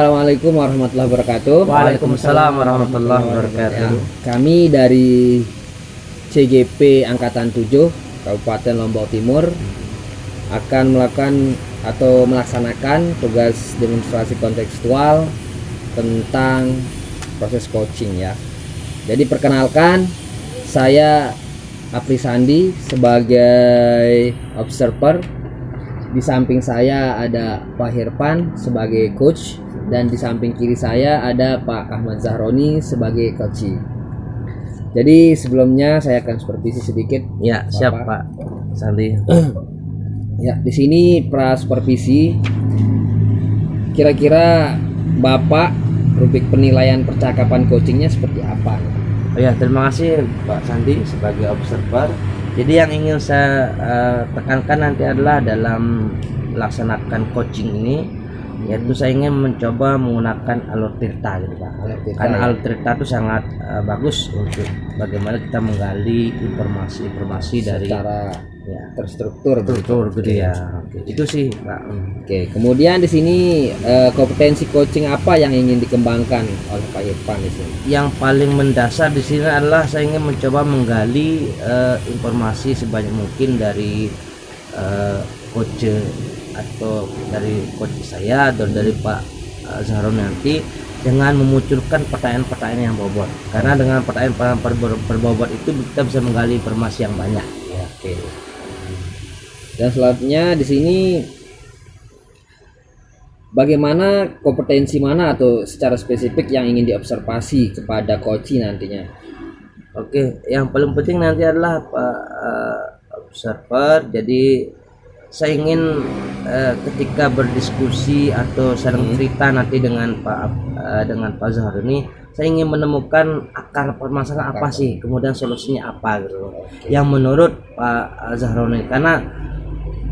Assalamualaikum warahmatullahi wabarakatuh. Waalaikumsalam warahmatullahi wabarakatuh. Kami dari CGP Angkatan 7 Kabupaten Lombok Timur akan melakukan atau melaksanakan tugas demonstrasi kontekstual tentang proses coaching ya. Jadi perkenalkan, saya Apri Sandi sebagai observer. Di samping saya ada Pak Hirpan sebagai coach, dan di samping kiri saya ada Pak Ahmad Zahroni sebagai coachee. Jadi sebelumnya saya akan supervisi sedikit. Ya, siap Pak Sandi. Ya, di sini pra supervisi. Kira-kira Bapak rubrik penilaian percakapan coachingnya seperti apa? Oh ya, terima kasih Pak Sandi sebagai observer. Jadi yang ingin saya tekankan nanti adalah dalam melaksanakan coaching ini, yaitu saya ingin mencoba menggunakan alur tirta gitu Pak. Karena alur tirta itu sangat bagus untuk bagaimana kita menggali informasi dari secara ya, terstruktur gitu ya. Itu sih Pak. Oke, kemudian di sini kompetensi coaching apa yang ingin dikembangkan oleh Pak Irfan di sini? Yang paling mendasar di sini adalah saya ingin mencoba menggali informasi sebanyak mungkin dari coach atau dari coach saya atau dari Pak Zahron nanti, dengan memunculkan pertanyaan-pertanyaan yang bobot. Karena dengan pertanyaan berbobot itu kita bisa menggali informasi yang banyak. Ya, oke. Dan selanjutnya di sini bagaimana kompetensi mana atau secara spesifik yang ingin diobservasi kepada coachee nantinya? Oke, yang paling penting nanti adalah Pak observer. Jadi saya ingin ketika berdiskusi atau saling cerita nanti dengan Pak Zahar ini, saya ingin menemukan akar permasalahan apa sih, kemudian solusinya apa gitu. Yang menurut Pak Zahroni, karena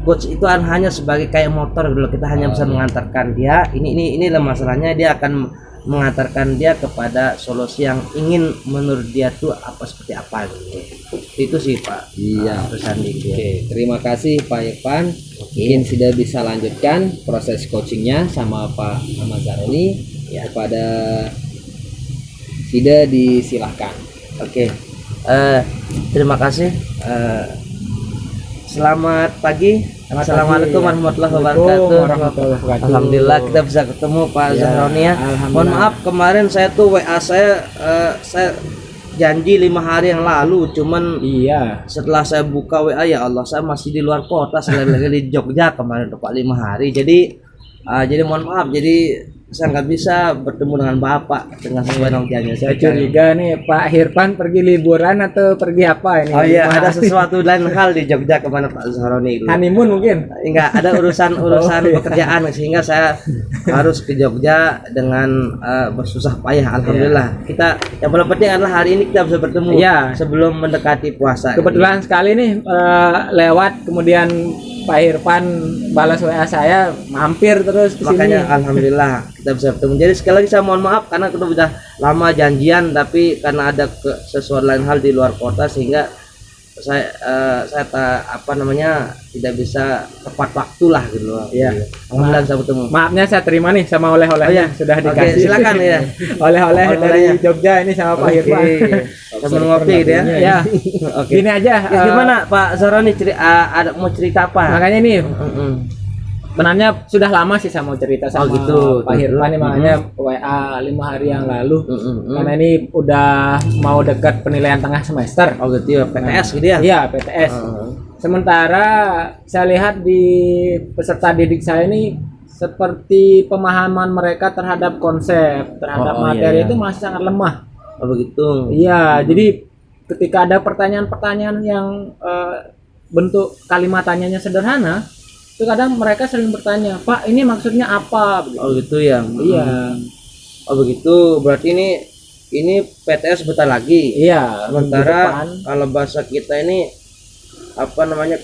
coach itu hanya sebagai kayak motor gitu, kita hanya bisa mengantarkan dia ini masalahnya, dia akan mengantarkan dia kepada solusi yang ingin menurut dia tuh apa seperti apa gitu. Itu sih Pak. Iya, Sandi. Oke, terima kasih Pak Irfan. Mungkin sudah bisa lanjutkan proses coachingnya sama Pak Ahmad Zahroni ya. Kepada Sida disilahkan. Oke. Terima kasih. Selamat pagi. Assalamualaikum warahmatullahi wabarakatuh. Alhamdulillah kita bisa ketemu Pak Zahroni ya. Mohon maaf kemarin saya tuh WA saya janji 5 hari yang lalu, cuman setelah saya buka WA, ya Allah, saya masih di luar kota, saya lagi di Jogja kemarin Pak 5 hari. Jadi mohon maaf, jadi saya nggak bisa bertemu dengan Bapak dengan sesuai nantiannya. Saya curiga nih Pak Hirpan pergi liburan atau pergi apa ini? Oh iya, ada sesuatu lain hal di Jogja kemana Pak Zahroni? Honeymoon mungkin? Enggak, ada urusan pekerjaan, sehingga saya harus ke Jogja dengan bersusah payah. Alhamdulillah. Kita yang paling penting adalah hari ini kita bisa bertemu sebelum mendekati puasa. Kebetulan sekali nih lewat, kemudian Pak Irfan balas WA saya, mampir terus ke sini. Makanya alhamdulillah kita bisa bertemu. Jadi sekali lagi saya mohon maaf karena kita sudah lama janjian, tapi karena ada sesuatu lain hal di luar kota sehingga saya tidak bisa tepat waktu lah gitu loh. Iya. Alhamdulillah bisa bertemu. Maafnya saya terima nih sama oleh-olehnya sudah dikasih. Oke, silakan ya. Oleh-oleh dari Jogja ini sama Pak Hirpan. Sambil ngopi gitu ya. Ya. Oke. Gini aja. Gimana Pak Zahroni ada mau cerita apa? Makanya nih. Sebenarnya sudah lama sih saya mau cerita sama Pak Hirpan nih, makanya WA 5 hari yang lalu. Karena ini udah mau dekat penilaian tengah semester. Oh gitu ya, PTS gitu ya? Iya, PTS. Sementara saya lihat di peserta didik saya ini seperti pemahaman mereka terhadap konsep, terhadap materi itu masih sangat lemah. Oh begitu. Iya, jadi ketika ada pertanyaan-pertanyaan yang bentuk kalimat tanyanya sederhana, itu kadang mereka sering bertanya, Pak ini maksudnya apa? Oh gitu ya. Iya. Oh begitu, berarti ini PTS bentar lagi. Iya. Sementara kalau bahasa kita ini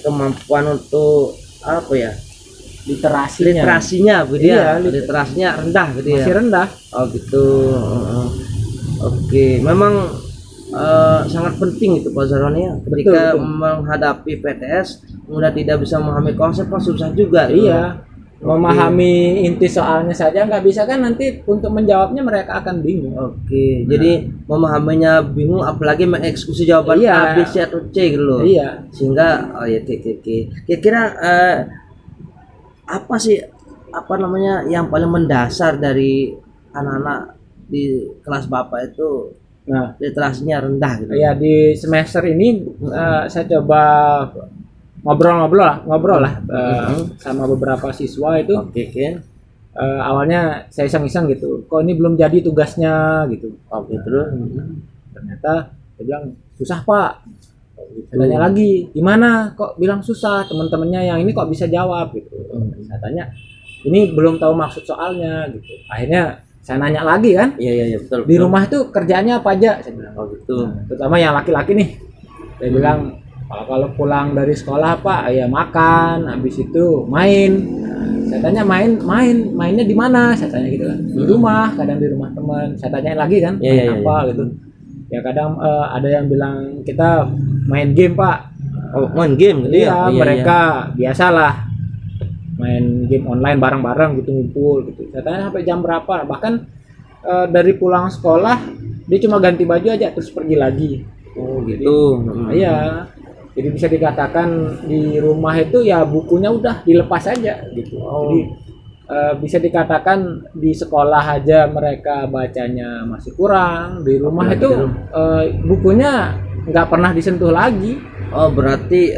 kemampuan untuk apa ya? Literasinya gitu ya. Literasinya rendah gitu ya. Masih rendah. Oh gitu. Oke, memang sangat penting itu Pak Zahroni ya. Ketika menghadapi PTS kemudian tidak bisa memahami konsep, susah juga. Iya. memahami inti soalnya saja nggak bisa kan, nanti untuk menjawabnya mereka akan bingung. Oke, jadi memahaminya bingung, apalagi mengeksekusi jawaban Iya. A, B, C atau C gitu loh. Iya. Sehingga oke. Kira-kira apa sih apa namanya yang paling mendasar dari anak-anak di kelas Bapak itu Nah, literasinya rendah gitu? ya di semester ini saya coba ngobrol lah sama beberapa siswa itu. Oke, kan? Awalnya saya iseng-iseng gitu, kok ini belum jadi tugasnya gitu. Oke, terus Ternyata dia bilang susah pak. Saya tanya lagi, gimana kok bilang susah, teman-temannya yang ini kok bisa jawab gitu. Saya tanya, ini belum tahu maksud soalnya gitu. Akhirnya saya nanya lagi kan, iya betul. di rumah itu kerjaannya apa aja, saya bilang. Oh gitu. Terutama yang laki-laki nih, saya bilang kalau pulang dari sekolah pak ya makan, habis itu main. Saya tanya mainnya di mana, saya tanya gitu kan, di rumah, kadang di rumah teman. Saya tanyain lagi kan, main apa gitu. Ya kadang ada yang bilang kita main game pak. Oh, main game gitu ya? Iya, mereka biasalah main game online bareng-bareng gitu, ngumpul gitu. Saya tanya sampai jam berapa, bahkan dari pulang sekolah dia cuma ganti baju aja terus pergi lagi. Oh gitu. Iya, jadi bisa dikatakan di rumah itu ya bukunya udah dilepas aja gitu. Jadi bisa dikatakan di sekolah aja mereka bacanya masih kurang, di rumah itu bukunya nggak pernah disentuh lagi. Oh berarti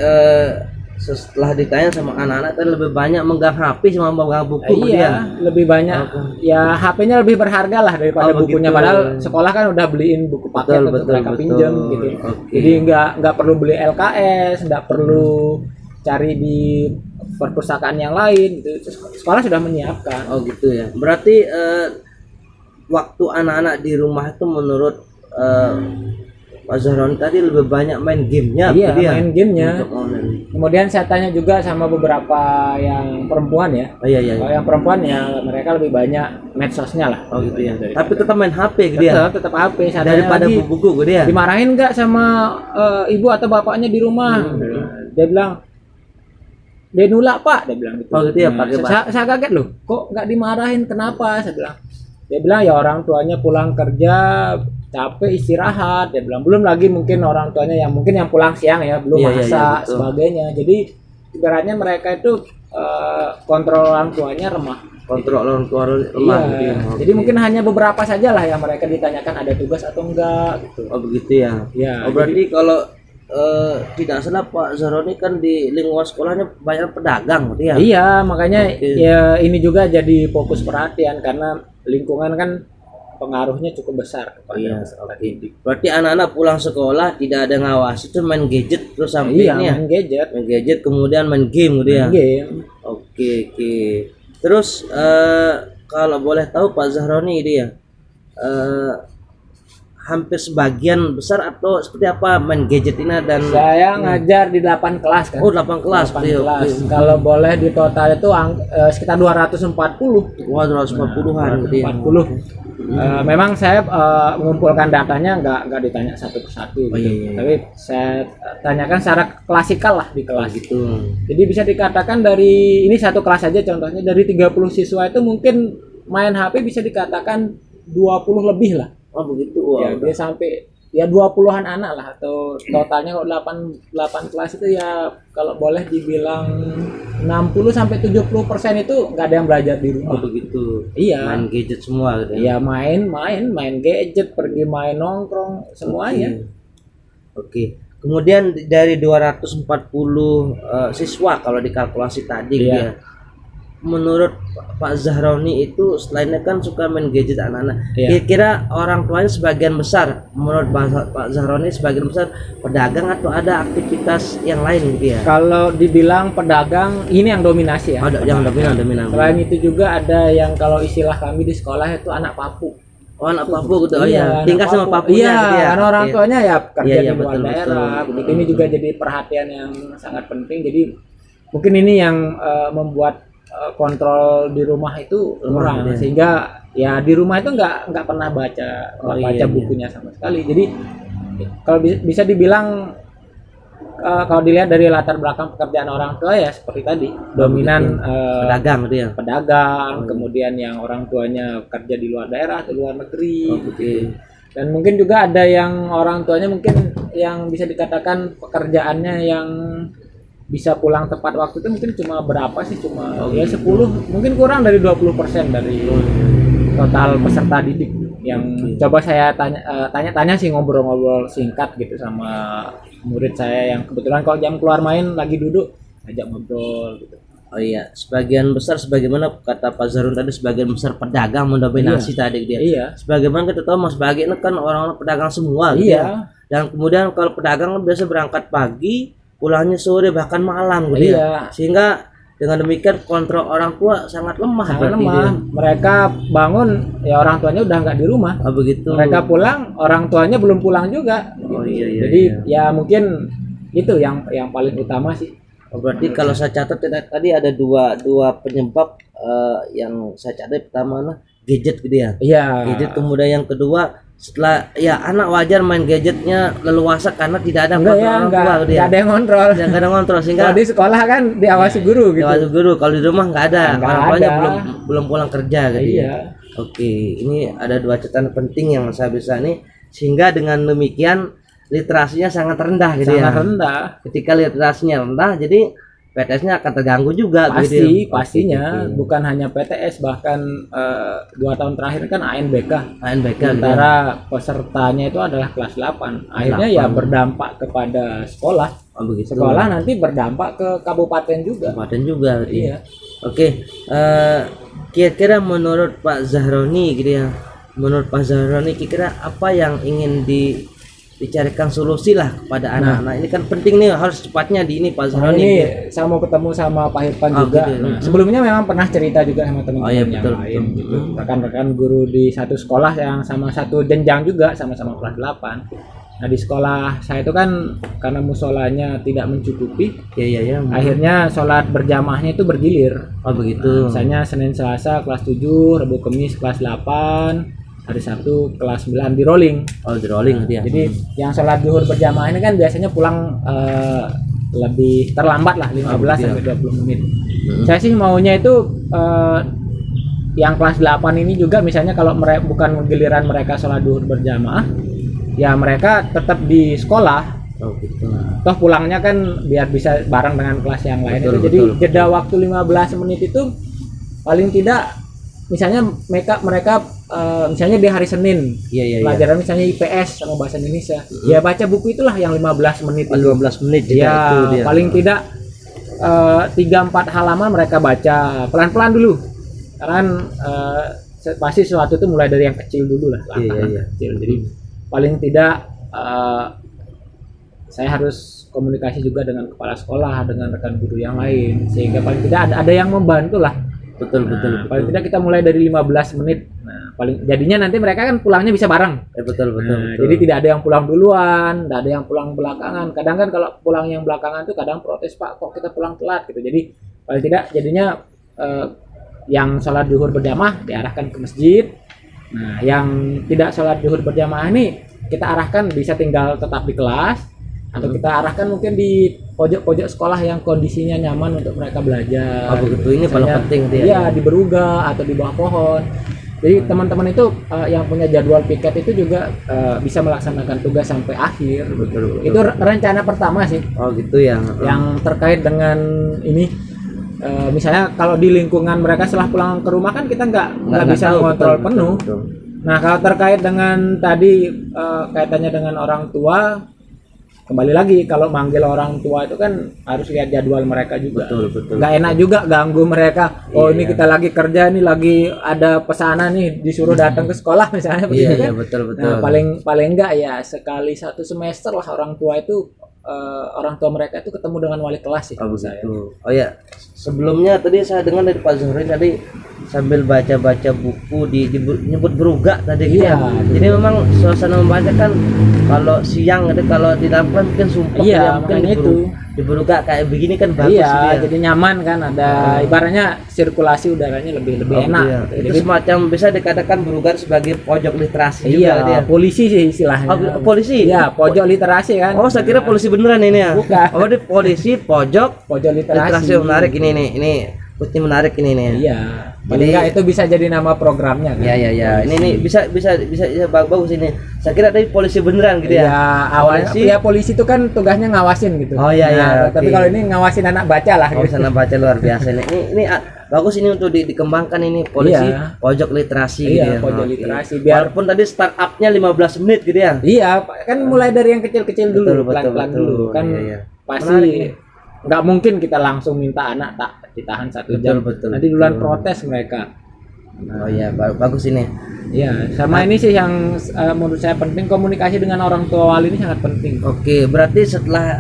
setelah ditanya sama anak-anak tadi lebih banyak megang HP sama megang buku Iya, lebih banyak ya HP-nya lebih berharga lah daripada bukunya. Padahal sekolah kan udah beliin buku paket untuk mereka pinjam gitu. Jadi nggak perlu beli LKS, nggak perlu cari di perpustakaan yang lain gitu. Sekolah sudah menyiapkan. Oh gitu ya. Berarti waktu anak-anak di rumah itu menurut Pak Zahroni tadi lebih banyak main gamenya. Iya, main gamenya. Untuk Kemudian saya tanya juga sama beberapa yang perempuan ya. Oh iya. Kalau yang perempuan ya mereka lebih banyak medsosnya lah. Oh gitu ya. Tapi tetap main HP gitu ya. Tetap HP. Saya tanya Daripada lagi, buku gitu ya. dimarahin nggak sama ibu atau bapaknya di rumah? Dia bilang dia nolak pak, dia bilang gitu. Oh gitu ya, pakai saya kaget loh, kok nggak dimarahin, kenapa? Saya bilang, dia bilang ya orang tuanya pulang kerja capek istirahat, dia bilang. Belum lagi mungkin orang tuanya yang mungkin yang pulang siang ya, belum masak sebagainya. Jadi ibaratnya mereka itu kontrol orang tuanya remah. Kontrol orang tua lemah gitu ya. Jadi mungkin hanya beberapa saja lah yang mereka ditanyakan ada tugas atau enggak gitu. Oh begitu ya. Ya, Oh berarti kalau tidak salah Pak Zahroni kan di lingkungan sekolahnya banyak pedagang gitu ya. Iya, makanya ya ini juga jadi fokus perhatian karena lingkungan kan pengaruhnya cukup besar kepada peserta didik. Berarti anak-anak pulang sekolah tidak ada ngawasi, itu main gadget terus sampai ini ya. Main gadget. Main gadget kemudian main game gitu ya. Main game. Oke. Terus kalau boleh tahu Pak Zahroni ini ya hampir sebagian besar atau seperti apa main gadget ini dan saya ngajar di 8 kelas kan. Oh 8 kelas. 8 kelas. Kalau boleh di total itu sekitar 240. Wah 240-an gitu ya. 40. Memang saya mengumpulkan datanya nggak ditanya satu persatu gitu. Tapi saya tanyakan secara klasikal lah di kelas gitu. Jadi bisa dikatakan dari ini satu kelas aja contohnya dari 30 siswa itu mungkin main HP bisa dikatakan 20 lebih lah. Oh begitu. Wah, ya dia sampai ya 20-an anak lah, atau totalnya kok 8 kelas itu ya kalau boleh dibilang 60 sampai 70% itu nggak ada yang belajar di rumah. Oh begitu. Iya. Main gadget semua gitu Iya ya. main gadget, pergi main nongkrong semuanya. Oke. Kemudian dari 240 siswa kalau dikalkulasi tadi gitu ya. Menurut Pak Zahroni itu selainnya kan suka main gadget anak-anak. Kira-kira orang tuanya sebagian besar menurut Pak Zahroni sebagian besar pedagang atau ada aktivitas yang lain gitu ya? Kalau dibilang pedagang ini yang dominasi ya. Ada yang dominan. Selain itu juga ada yang kalau istilah kami di sekolah itu anak papu. Oh anak papu gitu. Oh iya. Tinggal sama papunya iya, gitu ya. Karena orang tuanya ya kerja di luar betul, daerah. Begitu. Ini juga jadi perhatian yang sangat penting. Jadi mungkin ini yang membuat kontrol di rumah itu kurang, sehingga ya di rumah itu nggak pernah baca bukunya sama sekali. Jadi kalau bisa dibilang kalau dilihat dari latar belakang pekerjaan orang tua ya seperti tadi, dominan Pedagang dia. pedagang, kemudian yang orang tuanya kerja di luar daerah atau luar negeri. Oke. Dan mungkin juga ada yang orang tuanya mungkin yang bisa dikatakan pekerjaannya yang bisa pulang tepat waktu itu mungkin cuma berapa sih, cuma ya 10, mungkin kurang dari 20% dari total peserta didik yang coba saya tanya-tanya sih, ngobrol-ngobrol singkat gitu sama murid saya yang kebetulan kalau jam keluar main lagi duduk ajak ngobrol gitu. Oh iya, sebagian besar sebagaimana kata Pak Zarun tadi, sebagian besar pedagang mendominasi tadi dia. Iya. Sebagaimana kita tahu Mas Bagi ini kan orang-orang pedagang semua gitu Iya. ya. Dan kemudian kalau pedagang kan biasa berangkat pagi, pulangnya sore bahkan malam gitu ya. Iya. Sehingga dengan demikian kontrol orang tua sangat lemah. Sangat berarti lemah. dia. Mereka bangun ya orang tuanya udah nggak di rumah. Oh begitu. Mereka pulang, orang tuanya belum pulang juga. Oh iya iya. Jadi iya. ya mungkin itu yang paling utama sih. Oh, berarti kalau saya catat tadi ada dua penyebab yang saya catat. Pertama gadget gitu ya. Iya. Gadget, kemudian yang kedua setelah ya anak wajar main gadgetnya leluasa karena tidak ada kontrol orang tua gitu ya. Nggak ada yang kontrol. Nggak ada kontrol sehingga Kalau di sekolah kan diawasi guru gitu. lewat guru, kalau di rumah nggak ada, Nggak orang tuanya ada. belum pulang kerja gitu ya. Iya. Oke, ini ada dua catatan penting yang saya bisa nih, sehingga dengan demikian literasinya sangat rendah gitu Sangat ya. rendah. Ketika literasinya rendah, jadi PTS-nya akan terganggu juga Pasti, gitu ya. pastinya Oke. bukan hanya PTS, bahkan 2 tahun terakhir kan ANBK. ANBK gitu ya. Sementara pesertanya itu adalah kelas 8. Akhirnya ya berdampak kepada sekolah. Oh, begitu. Sekolah nanti berdampak ke kabupaten juga. Kabupaten juga gitu ya. Iya. Oke, kira-kira menurut Pak Zahroni gitu ya, menurut Pak Zahroni kira-kira apa yang ingin dicarikan solusi lah kepada anak-anak ini, kan penting nih, harus cepatnya di ini Pak Nah, Zahroni. ini saya mau ketemu sama Pak Irfan Oh, juga. gitu. Nah, sebelumnya memang pernah cerita juga sama teman-teman Oh, iya, yang betul, lain betul. gitu. Rekan-rekan guru di satu sekolah yang sama satu jenjang juga, sama-sama kelas 8. Nah, di sekolah saya itu kan karena musolanya tidak mencukupi, Iya iya. akhirnya sholat berjamaahnya itu bergilir. Oh begitu. Misalnya Senin Selasa kelas 7, Rabu Kamis kelas 8, hari Sabtu kelas 9 di rolling. Oh di rolling gitu ya. Jadi yang sholat zuhur berjamaah ini kan biasanya pulang lebih terlambat lah, 15 sampai 20 menit. Saya sih maunya itu yang kelas 8 ini juga misalnya kalau mereka bukan giliran mereka sholat zuhur berjamaah, ya mereka tetap di sekolah. Oh gitu. Toh pulangnya kan biar bisa bareng dengan kelas yang lain. Betul, Itu jadi betul, jeda waktu 15 menit itu paling tidak, misalnya mereka misalnya di hari Senin Iya iya. pelajaran misalnya IPS sama bahasa Indonesia, ya baca buku itulah yang 15 menit Oh, itu. 15 menit juga Ya itu dia. paling tidak 3-4 halaman mereka baca pelan-pelan dulu, karena pasti sesuatu itu mulai dari yang kecil dulu lah, langkah Iya. kecil. Jadi paling tidak saya harus komunikasi juga dengan kepala sekolah, dengan rekan guru yang lain, sehingga paling tidak ada yang membantu lah. Betul Nah, betul. paling tidak kita mulai dari 15 menit. Nah, paling jadinya nanti mereka kan pulangnya bisa bareng. Betul betul. Nah, betul. jadi tidak ada yang pulang duluan, tidak ada yang pulang belakangan. Kadang kan kalau pulang yang belakangan tuh kadang protes, Pak, kok kita pulang telat gitu. Jadi paling tidak jadinya yang sholat zuhur berjamaah diarahkan ke masjid. Nah, yang tidak sholat zuhur berjamaah ini kita arahkan bisa tinggal tetap di kelas, atau kita arahkan mungkin di pojok-pojok sekolah yang kondisinya nyaman untuk mereka belajar. Oh begitu, ini paling Misalnya, penting dia. iya, di beruga atau di bawah pohon. Jadi teman-teman itu yang punya jadwal piket itu juga bisa melaksanakan tugas sampai akhir. Betul. Itu rencana pertama sih Oh gitu ya. yang terkait dengan ini. Misalnya kalau di lingkungan mereka setelah pulang ke rumah kan kita nggak bisa tahu, mengontrol betul, penuh. betul. Nah, kalau terkait dengan tadi kaitannya dengan orang tua, kembali lagi kalau manggil orang tua itu kan harus lihat jadwal mereka juga. Betul. Nggak enak juga ganggu mereka. Oh, Iya. ini kita lagi kerja, ini lagi ada pesanan nih, disuruh datang ke sekolah misalnya begitu Iya kan. betul. Nah, paling enggak ya sekali 1 semester lah orang tua itu orang tua mereka itu ketemu dengan wali kelas sih. Oh menurut saya. begitu. Oh ya, sebelumnya tadi saya dengar dari Pak Zuhri tadi sambil baca-baca buku nyebut berugak tadi gitu Iya, ya. Jadi memang suasana membaca kan kalau siang gitu, kalau di dalam kelas mungkin sumpah Iya, ya, mungkin makanya itu. di berugak kayak begini kan bagus Iya, gitu ya. jadi nyaman kan, ada ibaratnya sirkulasi udaranya lebih Oh, enak. iya. gitu. Itu Jadi semacam bisa dikatakan berugak sebagai pojok literasi juga iya, dia. polisi sih istilahnya. Oh, polisi? Iya, pojok literasi kan. Oh, saya kira polisi beneran ini ya. Bukan. Oh, di polisi pojok Pojok literasi. literasi. Menarik ini nih. Ini putih menarik ini nih. Iya. Paling enggak itu bisa jadi nama programnya kan. Ya. Ini bisa bagus ini. Saya kira tadi polisi beneran gitu Iya, ya. awalnya Polisi- ya polisi itu kan tugasnya ngawasin gitu. Oh, iya, iya, Tapi oke. kalau ini ngawasin anak baca lah. Oh, gitu. sana baca luar biasa nih. Bagus ini untuk dikembangkan ini polisi Iya. pojok literasi Iya, gitu ya. pojok Oke. literasi, biar- Walaupun tadi startupnya 15 menit gitu ya. Iya, kan mulai dari yang kecil-kecil dulu, pelan-pelan betul. dulu. Kan Iya, iya. pasti Menarik ini. nggak mungkin kita langsung minta anak tak ditahan 1 Betul, jam. betul, Nanti duluan betul. protes mereka. Oh iya, bagus ini. Iya, sama ini sih yang menurut saya penting, komunikasi dengan orang tua wali ini sangat penting. Oke, berarti setelah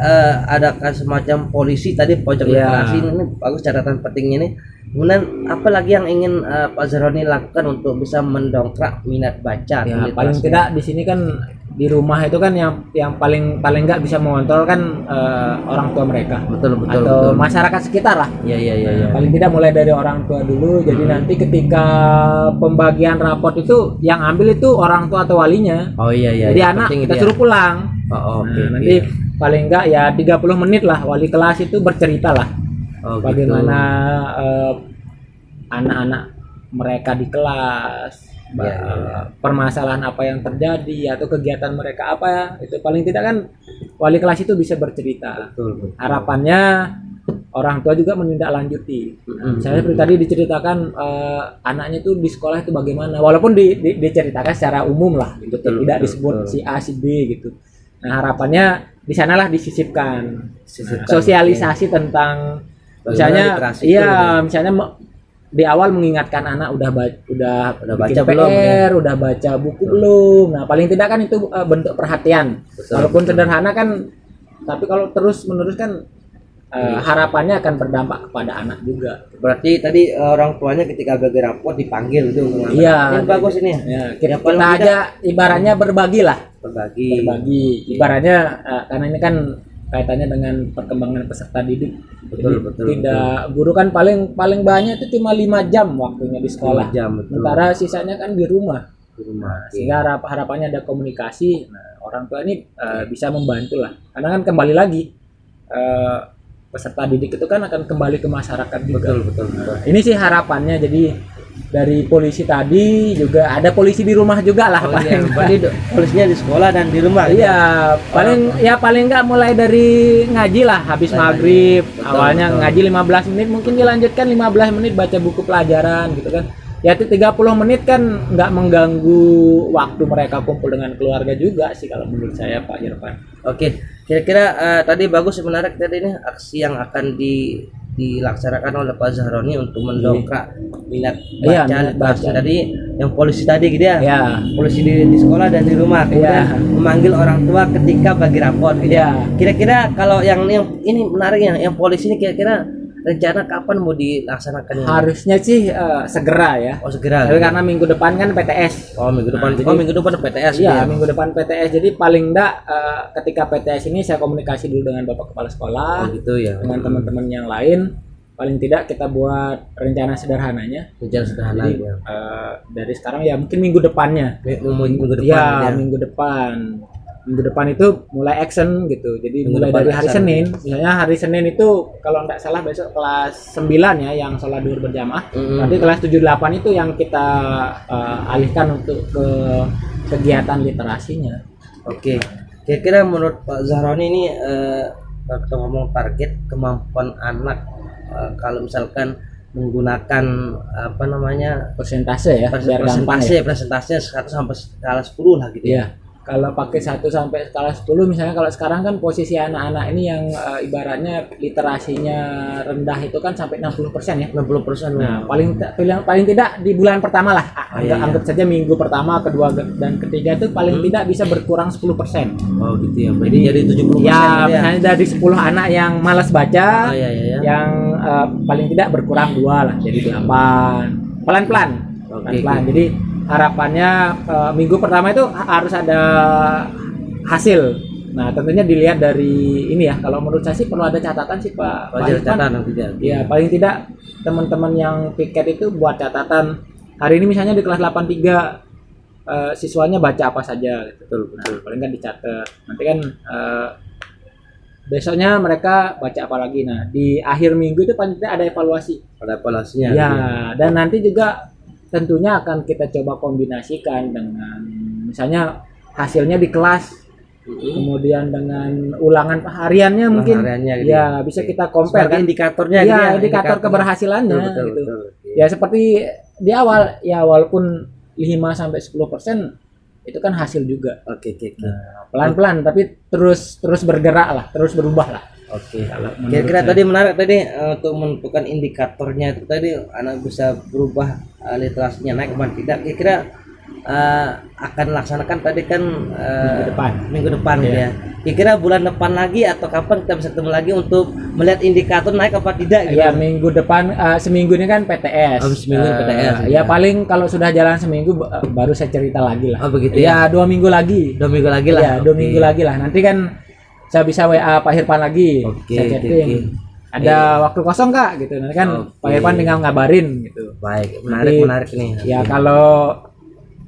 ada semacam polisi tadi pojok Iya. literasi ini bagus catatan pentingnya nih. Kemudian apa lagi yang ingin Pak Zahroni lakukan untuk bisa mendongkrak minat baca? Ya, atau paling literasi? tidak di sini kan di rumah itu kan yang paling nggak bisa mengontrol kan orang tua mereka Betul, atau masyarakat sekitar lah. Iya. Paling tidak mulai dari orang tua dulu. Jadi nanti ketika pembagian raport itu yang ambil itu orang tua atau walinya. Oh iya. Jadi anak penting kita itu ya. suruh pulang. Oh, oke. Nah, nanti paling enggak ya 30 menit lah wali kelas itu bercerita lah Oh, gitu. bagaimana anak-anak mereka di kelas, Iya. permasalahan apa yang terjadi atau kegiatan mereka apa ya. Itu paling tidak kan wali kelas itu bisa bercerita. Betul. Harapannya orang tua juga menindaklanjuti. Mm-mm. Saya seperti tadi diceritakan anaknya itu di sekolah itu bagaimana, walaupun diceritakan secara umum lah, gitu. Betul, Tidak betul, disebut betul. si A si B gitu. Nah harapannya di sanalah disisipkan Sisipkan, sosialisasi tentang Bagaimana misalnya literasi itu, iya misalnya di awal mengingatkan anak udah Udah bikin baca belum, PR, udah baca buku belum. Nah paling tidak kan itu bentuk perhatian. Betul, Walaupun betul. sederhana kan, tapi kalau terus menerus kan harapannya akan berdampak kepada anak juga. Berarti tadi orang tuanya ketika bagi raport dipanggil itu. Iya. Ini bagus ini. Ya, Ya, kita paling tidak- aja ibaratnya berbagi lah. Berbagi. Ibaratnya karena ini kan kaitannya dengan perkembangan peserta didik. Betul, Jadi betul, tidak guru kan paling banyak itu cuma 5 jam waktunya di sekolah. 5 jam, betul. Sementara sisanya kan di rumah. Di rumah. Oke. Sehingga harapannya ada komunikasi. Nah, orang tua ini bisa membantu lah. Karena kan kembali lagi peserta didik itu kan akan kembali ke masyarakat juga. Betul. Ini sih harapannya. Jadi dari polisi tadi juga ada polisi di rumah juga lah. Oh, iya. Berarti polisinya di sekolah dan di rumah. Iya, paling nggak mulai dari ngaji lah habis Mulai maghrib. ngaji. Betul, Awalnya betul. ngaji 15 menit, mungkin dilanjutkan 15 menit baca buku pelajaran gitu kan. Ya itu 30 menit kan nggak mengganggu waktu mereka kumpul dengan keluarga juga sih kalau menurut saya Pak Irfan. Oke, kira-kira tadi bagus menarik tadi ini aksi yang akan dilaksanakan oleh Pak Zahroni untuk mendongkrak minat Iya, baca minat literasi baca. tadi yang polisi tadi gitu ya. Ya, Polisi di sekolah dan di rumah, kemudian Iya. memanggil orang tua ketika bagi raport gitu. ya. Kira-kira kalau yang ini menariknya, yang polisi ini kira-kira rencana kapan mau dilaksanakan ini? Harusnya sih segera ya. Oh segera. Tapi karena minggu depan kan PTS. Oh minggu depan. Nah, jadi- Minggu depan PTS. Iya, ya? minggu depan PTS. Jadi paling enggak ketika PTS ini saya komunikasi dulu dengan Bapak Kepala Oh Sekolah, gitu ya. dengan teman-teman yang lain. Paling tidak kita buat rencana sederhananya. Rencana sederhana Jadi ya. dari sekarang ya mungkin minggu depannya. Minggu depan. Ya, ya. minggu depan. Minggu depan itu mulai action gitu. Jadi Minggu mulai depan dari hari action. Senin. Misalnya hari Senin itu kalau enggak salah besok kelas 9 ya yang sholat duhur berjamaah. Mm-mm. Nanti kelas 7-8 itu yang kita alihkan untuk ke kegiatan literasinya. Oke, kira-kira menurut Pak Zahroni ini kalau kita ngomong target kemampuan anak kalau misalkan menggunakan apa namanya Persentase ya, biar gampang ya. presentasenya 1 sampai skala 10 lah gitu ya. Iya. Kalau pakai 1 sampai skala 10 misalnya, kalau sekarang kan posisi anak-anak ini yang ibaratnya literasinya rendah itu kan sampai 60% ya. 60%. Nah, paling tidak di bulan pertama lah. Iya. Anggap saja minggu pertama, kedua dan ketiga itu paling tidak bisa berkurang 10%. Oh gitu ya. Berarti jadi 70% Ya, gitu ya. misalnya dari 10 anak yang malas baca, Oh iya. yang paling tidak berkurang 2 lah, jadi 8. pelan-pelan. Oke, Pelan-pelan. oke. Jadi harapannya minggu pertama itu harus ada hasil. Nah, tentunya dilihat dari ini ya. Kalau menurut saya sih perlu ada catatan sih Pak. Wajar Irfan. catatan nantinya. Ya, paling tidak teman-teman yang piket itu buat catatan. Hari ini misalnya di kelas 83 siswanya baca apa saja gitu. Betul, Nah, paling kan dicatat. Nanti kan besoknya mereka baca apa lagi. Nah, di akhir minggu itu paling tidak ada evaluasi. Ada evaluasinya. Ya, dan nanti juga tentunya akan kita coba kombinasikan dengan misalnya hasilnya di kelas, kemudian dengan ulangan hariannya mungkin. Hariannya gitu Ya, bisa kita compare sebagai kan. indikatornya Ya, gitu ya, indikator keberhasilannya betul, betul, gitu. betul. Ya, seperti di awal ya walaupun 5 sampai 10% itu kan hasil juga. Oke, oke, oke. Nah, pelan-pelan tapi terus bergerak lah, terus berubah lah. Oke. Kalau menurut Kira-kira saya. tadi menarik tadi untuk menentukan indikatornya itu tadi anak bisa berubah literasinya naik apa tidak. Kira-kira akan laksanakan tadi kan minggu depan gitu ya. Kira-kira bulan depan lagi atau kapan kita bisa ketemu lagi untuk melihat indikator naik apa tidak gitu. Ya minggu depan seminggu ini kan PTS. Oh, seminggu PTS, Ya ya. paling kalau sudah jalan seminggu baru saya cerita lagi lah. Oh, begitu Ya 2 minggu lagi. 2 minggu lagi lah. Ya 2 Oke. minggu lagi lah. Nanti kan saya bisa WA Pak Irfan lagi. Oke, Saya oke, chatting. oke. Ada waktu kosong Kak gitu. Nanti kan Oke. Pak Irfan tinggal ngabarin gitu. Baik, Nanti- menarik nih. Ya kalau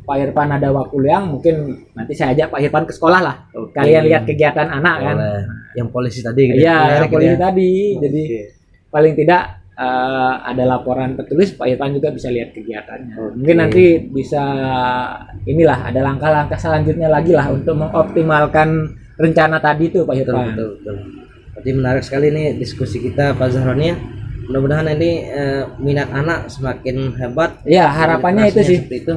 Pak Irfan ada waktu luang mungkin nanti saya ajak Pak Irfan ke sekolah lah. Oke. Kalian lihat kegiatan anak kan. Boleh. Yang polisi tadi gitu. Iya, Menarik yang gitu polisi ya. tadi. Jadi Oke. paling tidak ada laporan tertulis, Pak Irfan juga bisa lihat kegiatannya. Oke. Mungkin nanti bisa inilah ada langkah-langkah selanjutnya lagi lah untuk mengoptimalkan rencana tadi tuh Pak Betul, Irfan. betul, betul. Jadi menarik sekali nih diskusi kita Pak Zahroni ya. Mudah-mudahan ini minat anak semakin hebat. Ya, harapannya itu Literasinya sih. seperti itu.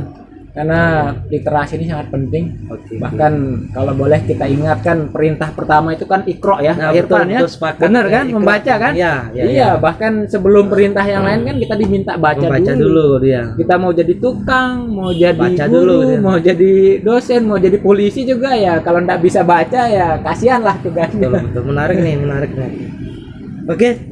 Karena literasi ini sangat penting. Oke. Bahkan kalau boleh kita ingatkan perintah pertama itu kan Iqra ya, Nah, Pak Irfan betul, ya. betul, sepakat. Benar Ya, kan Iqra. membaca kan? Iya, iya, Iya, iya. bahkan sebelum perintah yang lain kan kita diminta baca dulu dia. Kita mau jadi tukang, mau jadi Baca guru, dulu dia. mau jadi dosen, mau jadi polisi juga ya. Kalau nggak bisa baca ya kasihan lah tugasnya. Betul, betul. Menarik nih. Oke,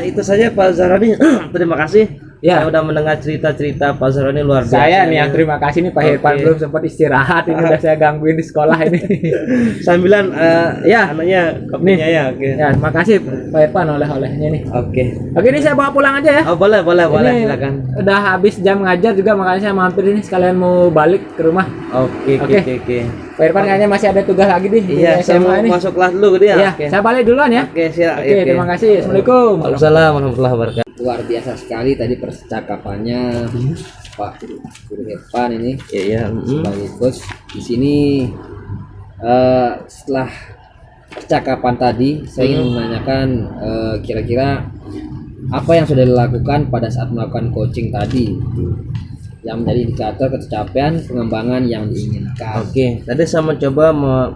itu saja Pak Zahroni. Terima kasih. Ya. Saya udah mendengar cerita-cerita Pak Zahroni luar biasa. Saya nih yang terima kasih nih Pak Oke. Irfan belum sempat istirahat ini udah saya gangguin di sekolah ini. Sambilan Ya. anaknya kopinya ya. Oke. Ya, terima kasih Pak Irfan oleh-olehnya nih. Oke. Oke, ini saya bawa pulang aja ya. Oh, boleh, Ini silakan. udah habis jam ngajar juga makanya saya mampir ini sekalian mau balik ke rumah. Oke. Pak Irfan kayaknya masih ada tugas lagi nih di Iya, saya mau SMA ini. masuk kelas dulu dia. Iya, Oke. saya balik duluan ya. Oke, siap. Oke, terima kasih. Assalamualaikum. Waalaikumsalam warahmatullahi wabarakatuh. Luar biasa sekali tadi percakapannya Pak Guru Irfan ini Iya. sebagai coach. Di sini setelah percakapan tadi saya ingin menanyakan kira-kira apa yang sudah dilakukan pada saat melakukan coaching tadi yang menjadi indikator ketercapaian pengembangan yang diinginkan. Oke, tadi saya mencoba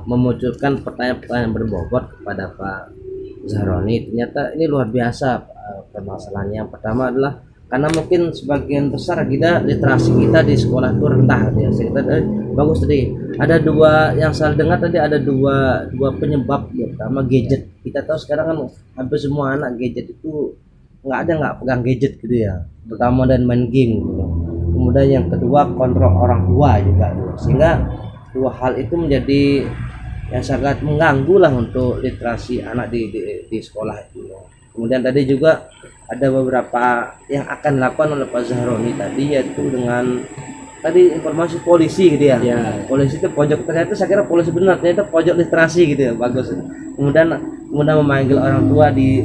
memunculkan pertanyaan-pertanyaan berbobot kepada Pak Zahroni. Ternyata ini luar biasa permasalahannya. Yang pertama adalah karena mungkin sebagian besar literasi kita di sekolah itu rendah ya. Bagus tadi. Ada dua yang saya dengar tadi ada dua penyebab. Yang pertama gadget. Kita tahu sekarang kan hampir semua anak gadget itu nggak pegang gadget gitu ya. Terutama dan main game gitu. Kemudian yang kedua kontrol orang tua juga gitu. Sehingga dua hal itu menjadi yang sangat mengganggu lah untuk literasi anak di sekolah itu. Kemudian tadi juga ada beberapa yang akan dilakukan oleh Pak Zahroni tadi yaitu dengan tadi informasi polisi gitu ya. Ya. Polisi itu pojok, ternyata saya kira polisi benar, ternyata pojok literasi gitu ya, bagus. Kemudian memanggil orang tua di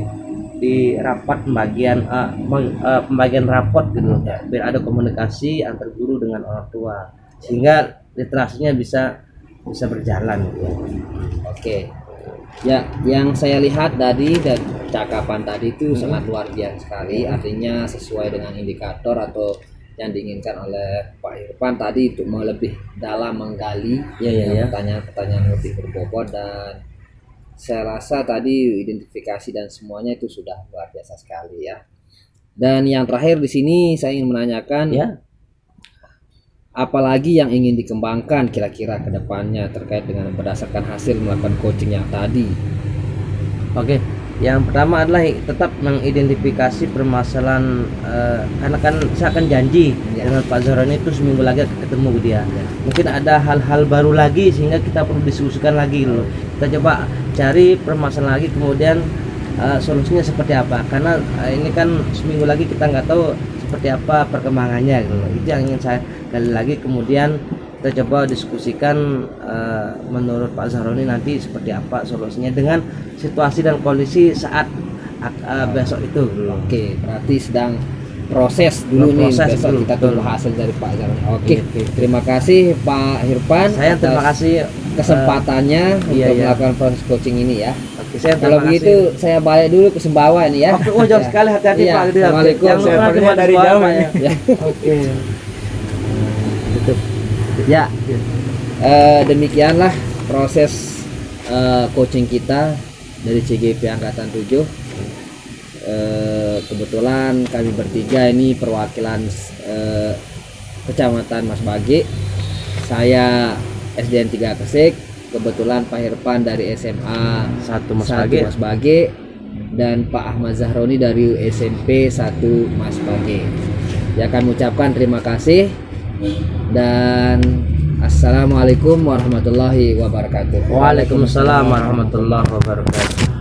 rapat pembagian rapot gitu ya, biar ada komunikasi antar guru dengan orang tua sehingga literasinya bisa berjalan gitu ya. Oke. Ya, yang saya lihat tadi dan cakapan tadi itu sangat luar biasa sekali. Artinya sesuai dengan indikator atau yang diinginkan oleh Pak Irfan tadi untuk lebih dalam menggali pertanyaan-pertanyaan lebih berbobot, dan saya rasa tadi identifikasi dan semuanya itu sudah luar biasa sekali ya. Dan yang terakhir di sini saya ingin menanyakan Ya. apalagi yang ingin dikembangkan kira-kira ke depannya terkait dengan berdasarkan hasil melakukan coaching yang tadi. Oke, Yang pertama adalah tetap mengidentifikasi permasalahan, karena kan saya akan janji dengan Pak Zahroni itu seminggu lagi akan ketemu dia. Mungkin ada hal-hal baru lagi sehingga kita perlu diskusikan lagi loh. Kita coba cari permasalahan lagi, kemudian solusinya seperti apa. Karena ini kan seminggu lagi kita nggak tahu seperti apa perkembangannya gitu loh. Itu yang ingin saya gali lagi, kemudian kita coba diskusikan menurut Pak Zahroni nanti seperti apa solusinya dengan situasi dan kondisi saat besok itu. Oke, berarti sedang proses dulu nih, Proses, besok betul, kita betul. tunggu hasil dari Pak Zahroni. Oke, Oke. terima kasih Pak Hirpan Saya terima atas kasih kesempatannya iya, untuk iya. melakukan proses coaching ini ya. Oke, saya Kalau terima begitu kasih. saya balik dulu ke Sumbawa ini ya. Oke, jauh sekali, hati-hati Iya, Pak. Gitu ya. Assalamualaikum. Jangan lupa nanti Servernya dari mau jauh Pak, ini. ya. Oke. Ya, demikianlah proses coaching kita dari CGP Angkatan 7. Kebetulan kami bertiga ini perwakilan Kecamatan Mas Bage. Saya SDN 3 Kesik, kebetulan Pak Hirpan dari SMA 1 Mas 1 Bage. Mas Bage, dan Pak Ahmad Zahroni dari SMP 1 Mas Bage. Ya, kami ucapkan terima kasih dan assalamualaikum warahmatullahi wabarakatuh. Waalaikumsalam warahmatullahi wabarakatuh.